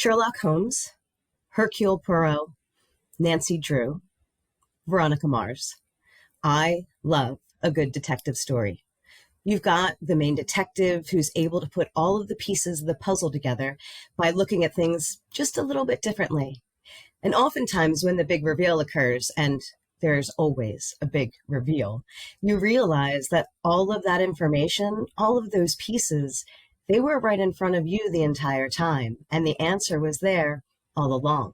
Sherlock Holmes, Hercule Poirot, Nancy Drew, Veronica Mars. I love a good detective story. You've got the main detective who's able to put all of the pieces of the puzzle together by looking at things just a little bit differently. And oftentimes when the big reveal occurs, and there's always a big reveal, you realize that all of that information, all of those pieces, they were right in front of you the entire time, and the answer was there all along.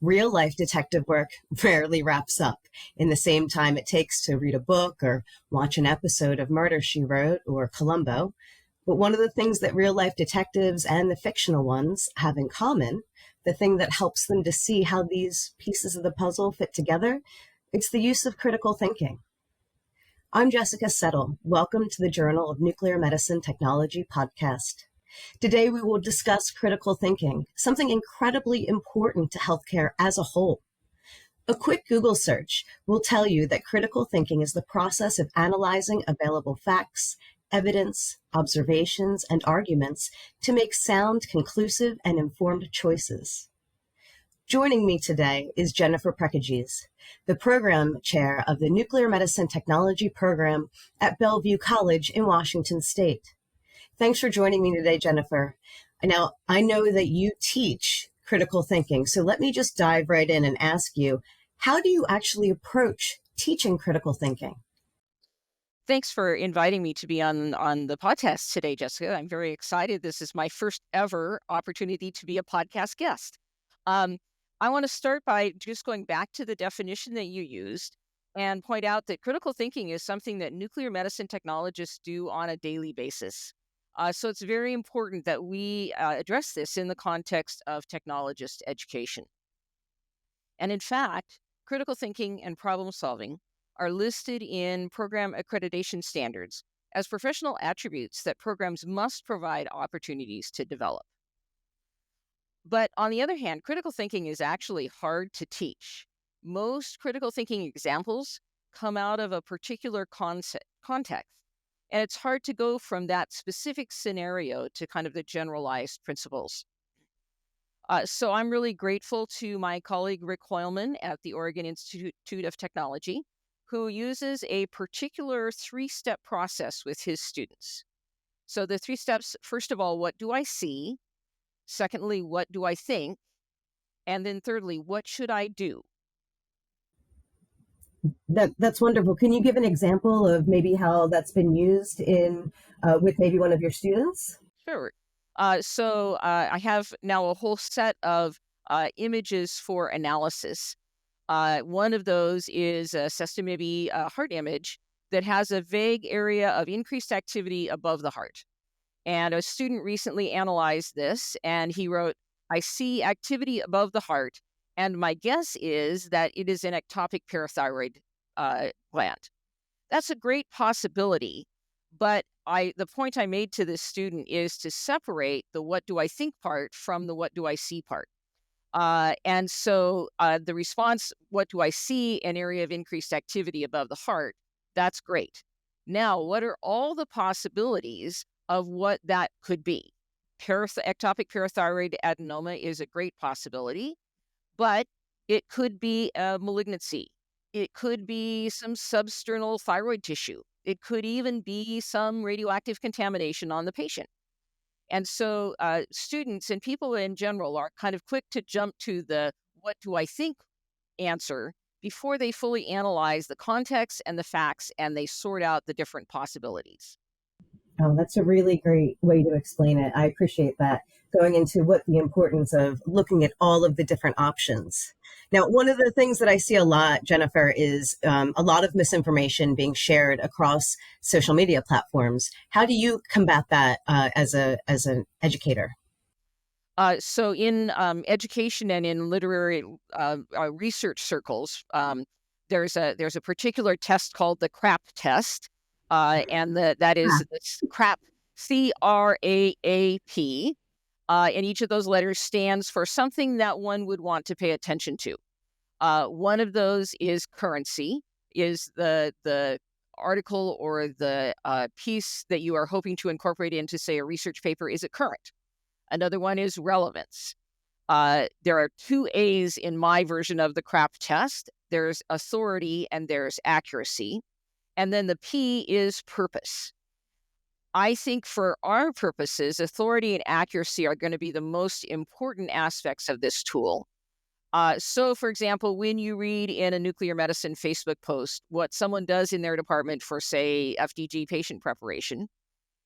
Real life detective work rarely wraps up in the same time it takes to read a book or watch an episode of Murder, She Wrote or Columbo. But one of the things that real life detectives and the fictional ones have in common, the thing that helps them to see how these pieces of the puzzle fit together, it's the use of critical thinking. I'm Jessica Settle. Welcome to the Journal of Nuclear Medicine Technology podcast. Today, we will discuss critical thinking, something incredibly important to healthcare as a whole. A quick Google search will tell you that critical thinking is the process of analyzing available facts, evidence, observations, and arguments to make sound, conclusive, and informed choices. Joining me today is Jennifer Prekeges, the program chair of the Nuclear Medicine Technology program at Bellevue College in Washington State. Thanks for joining me today, Jennifer. Now, I know that you teach critical thinking, so let me just dive right in and ask you, how do you actually approach teaching critical thinking? Thanks for inviting me to be on the podcast today, Jessica. I'm very excited. This is my first ever opportunity to be a podcast guest. I want to start by just going back to the definition that you used and point out that critical thinking is something that nuclear medicine technologists do on a daily basis. So it's very important that we address this in the context of technologist education. And in fact, critical thinking and problem solving are listed in program accreditation standards as professional attributes that programs must provide opportunities to develop. But on the other hand, critical thinking is actually hard to teach. Most critical thinking examples come out of a particular context. And it's hard to go from that specific scenario to kind of the generalized principles. So I'm really grateful to my colleague Rick Hoylman at the Oregon Institute of Technology, who uses a particular 3-step process with his students. So the 3 steps, first of all, what do I see? Secondly, what do I think? And then thirdly, what should I do? That's wonderful. Can you give an example of maybe how that's been used in with maybe one of your students? Sure. So I have now a whole set of images for analysis. One of those is a sesame heart image that has a vague area of increased activity above the heart. And a student recently analyzed this, and he wrote, "I see activity above the heart, and my guess is that it is an ectopic parathyroid gland." That's a great possibility, but the point I made to this student is to separate the what do I think part from the what do I see part. And so the response, what do I see? An area of increased activity above the heart. That's great. Now, what are all the possibilities of what that could be? Ectopic parathyroid adenoma is a great possibility, but it could be a malignancy. It could be some substernal thyroid tissue. It could even be some radioactive contamination on the patient. And so students and people in general are kind of quick to jump to the what do I think answer before they fully analyze the context and the facts and they sort out the different possibilities. Oh, that's a really great way to explain it. I appreciate that. Going into what the importance of looking at all of the different options. Now, one of the things that I see a lot, Jennifer, is a lot of misinformation being shared across social media platforms. How do you combat that as an educator? So in education and in literary research circles, there's a particular test called the CRAP test, and that is CRAP, CRAAP, and each of those letters stands for something that one would want to pay attention to. One of those is currency, is the article or the piece that you are hoping to incorporate into, say, a research paper. Is it current? Another one is relevance. There are two A's in my version of the CRAP test. There's authority and there's accuracy. And then the P is purpose. I think for our purposes, authority and accuracy are going to be the most important aspects of this tool. So, for example, when you read in a nuclear medicine Facebook post what someone does in their department for, say, FDG patient preparation,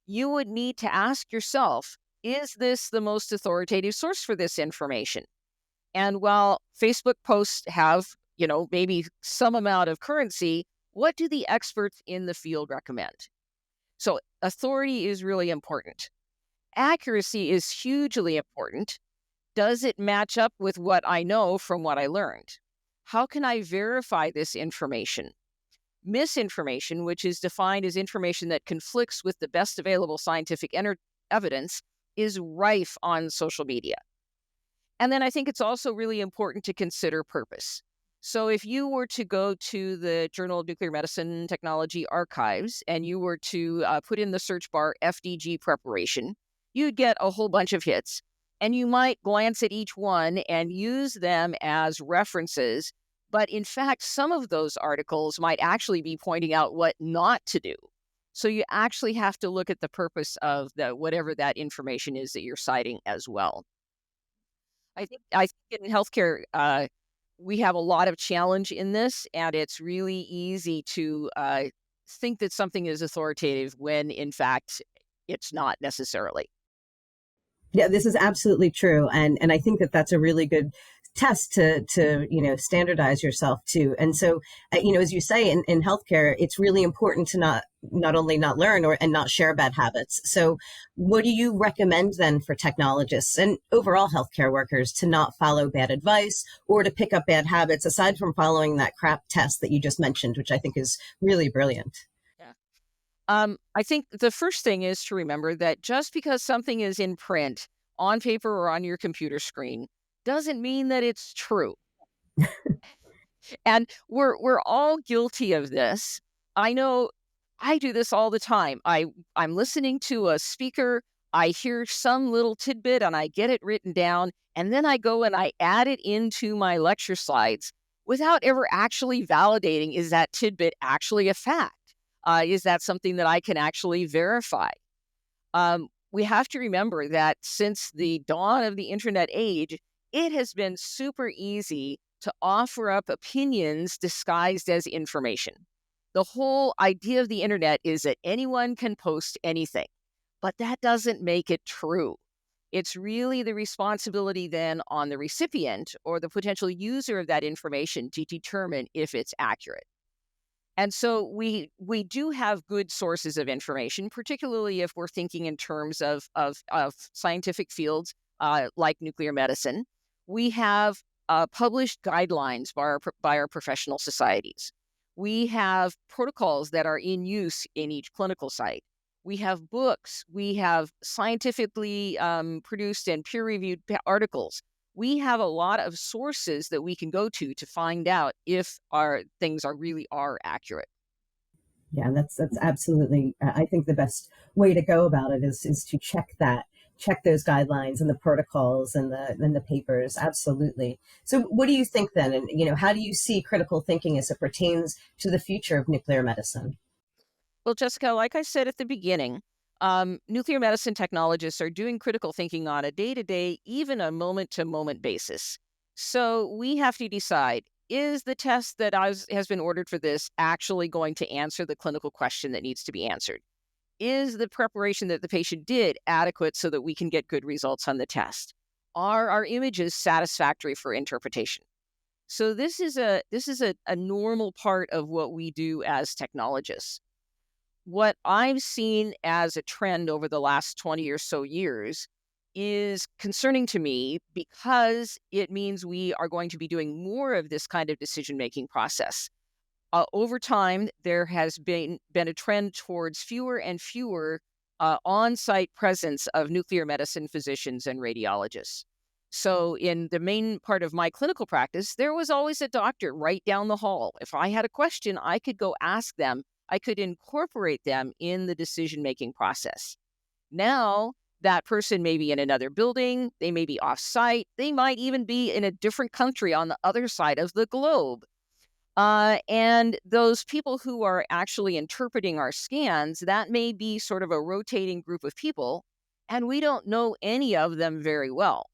you would need to ask yourself, is this the most authoritative source for this information? And while Facebook posts have, maybe some amount of currency, what do the experts in the field recommend? So authority is really important. Accuracy is hugely important. Does it match up with what I know from what I learned? How can I verify this information? Misinformation, which is defined as information that conflicts with the best available scientific evidence, is rife on social media. And then I think it's also really important to consider purpose. So if you were to go to the Journal of Nuclear Medicine Technology archives and you were to put in the search bar FDG preparation, you'd get a whole bunch of hits. And you might glance at each one and use them as references. But in fact, some of those articles might actually be pointing out what not to do. So you actually have to look at the purpose of whatever that information is that you're citing as well. I think in healthcare, we have a lot of challenge in this, and it's really easy to think that something is authoritative when, in fact, it's not necessarily. Yeah, this is absolutely true. And I think that that's a really good test to standardize yourself to. And so, as you say, in healthcare, it's really important to not only not learn and not share bad habits. So what do you recommend then for technologists and overall healthcare workers to not follow bad advice or to pick up bad habits, aside from following that CRAP test that you just mentioned, which I think is really brilliant? I think the first thing is to remember that just because something is in print, on paper or on your computer screen, doesn't mean that it's true. And we're all guilty of this. I know I do this all the time. I'm listening to a speaker, I hear some little tidbit and I get it written down, and then I go and I add it into my lecture slides without ever actually validating, is that tidbit actually a fact? Is that something that I can actually verify? We have to remember that since the dawn of the internet age, it has been super easy to offer up opinions disguised as information. The whole idea of the internet is that anyone can post anything, but that doesn't make it true. It's really the responsibility then on the recipient or the potential user of that information to determine if it's accurate. And so we do have good sources of information, particularly if we're thinking in terms of scientific fields like nuclear medicine. We have published guidelines by our professional societies. We have protocols that are in use in each clinical site. We have books. We have scientifically produced and peer-reviewed articles. We have a lot of sources that we can go to find out if our things really are accurate. Yeah, that's absolutely, I think the best way to go about it is to check those guidelines and the protocols and the papers. Absolutely. So what do you think then? And, how do you see critical thinking as it pertains to the future of nuclear medicine? Well, Jessica, like I said at the beginning, nuclear medicine technologists are doing critical thinking on a day-to-day, even a moment-to-moment basis. So we have to decide, is the test that has been ordered for this actually going to answer the clinical question that needs to be answered? Is the preparation that the patient did adequate so that we can get good results on the test? Are our images satisfactory for interpretation? So this is a normal part of what we do as technologists. What I've seen as a trend over the last 20 or so years is concerning to me because it means we are going to be doing more of this kind of decision-making process. Over time, there has been a trend towards fewer and fewer on-site presence of nuclear medicine physicians and radiologists. So in the main part of my clinical practice, there was always a doctor right down the hall. If I had a question, I could go ask them. I could incorporate them in the decision-making process. Now That person may be in another building, they may be off-site, they might even be in a different country on the other side of the globe. And those people who are actually interpreting our scans, that may be sort of a rotating group of people, and we don't know any of them very well.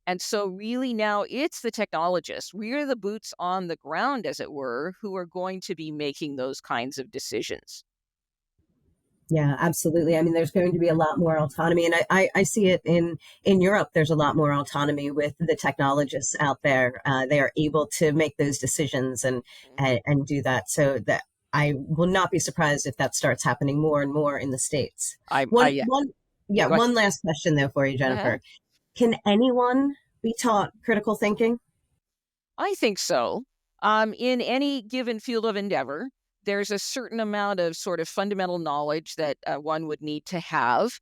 And so really now it's the technologists. We're the boots on the ground, as it were, who are going to be making those kinds of decisions. Yeah, absolutely. I mean, there's going to be a lot more autonomy, and I see it in Europe. There's a lot more autonomy with the technologists out there. They are able to make those decisions and do that. So that I will not be surprised if that starts happening more and more in the States. Yeah, Yeah, go ahead. one last question though for you, Uh-huh. Jennifer. Can anyone be taught critical thinking? I think so. In any given field of endeavor, there's a certain amount of sort of fundamental knowledge that one would need to have.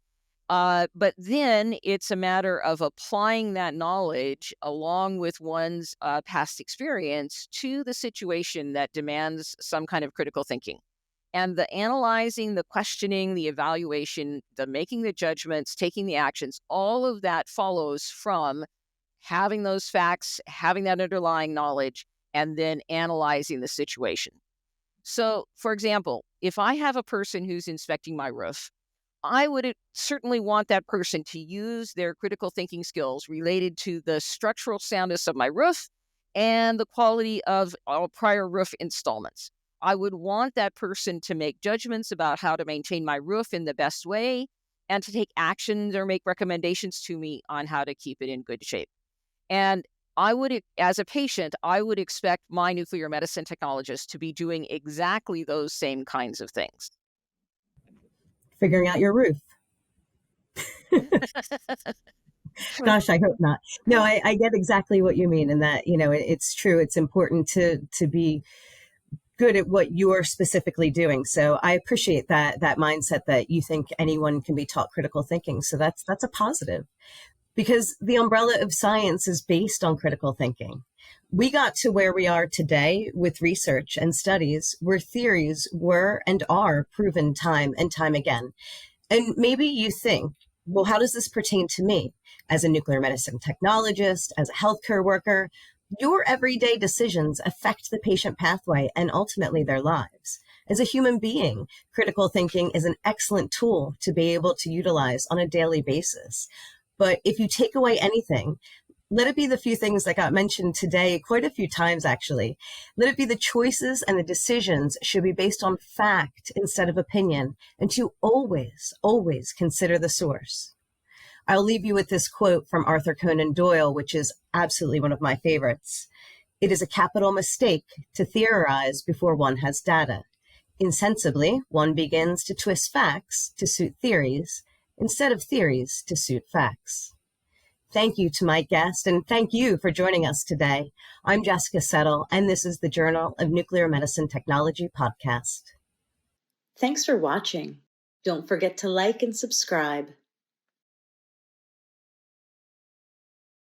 But then it's a matter of applying that knowledge along with one's past experience to the situation that demands some kind of critical thinking. And the analyzing, the questioning, the evaluation, the making the judgments, taking the actions, all of that follows from having those facts, having that underlying knowledge, and then analyzing the situation. So, for example, if I have a person who's inspecting my roof, I would certainly want that person to use their critical thinking skills related to the structural soundness of my roof and the quality of all prior roof installments. I would want that person to make judgments about how to maintain my roof in the best way and to take actions or make recommendations to me on how to keep it in good shape. And I would, as a patient, I would expect my nuclear medicine technologist to be doing exactly those same kinds of things. Figuring out your roof. Gosh, I hope not. No, I get exactly what you mean, and that it's true. It's important to be good at what you're specifically doing. So I appreciate that mindset that you think anyone can be taught critical thinking. So that's a positive, because the umbrella of science is based on critical thinking. We got to where we are today with research and studies where theories were and are proven time and time again. And maybe you think, well, how does this pertain to me as a nuclear medicine technologist, as a healthcare worker? Your everyday decisions affect the patient pathway and ultimately their lives. As a human being, critical thinking is an excellent tool to be able to utilize on a daily basis. But if you take away anything, let it be the few things that got mentioned today, quite a few times actually. Let it be the choices and the decisions should be based on fact instead of opinion, and to always, always consider the source. I'll leave you with this quote from Arthur Conan Doyle, which is absolutely one of my favorites. It is a capital mistake to theorize before one has data. Insensibly, one begins to twist facts to suit theories instead of theories to suit facts. Thank you to my guest, and thank you for joining us today. I'm Jessica Settle, and this is the Journal of Nuclear Medicine Technology podcast. Thanks for watching. Don't forget to like and subscribe.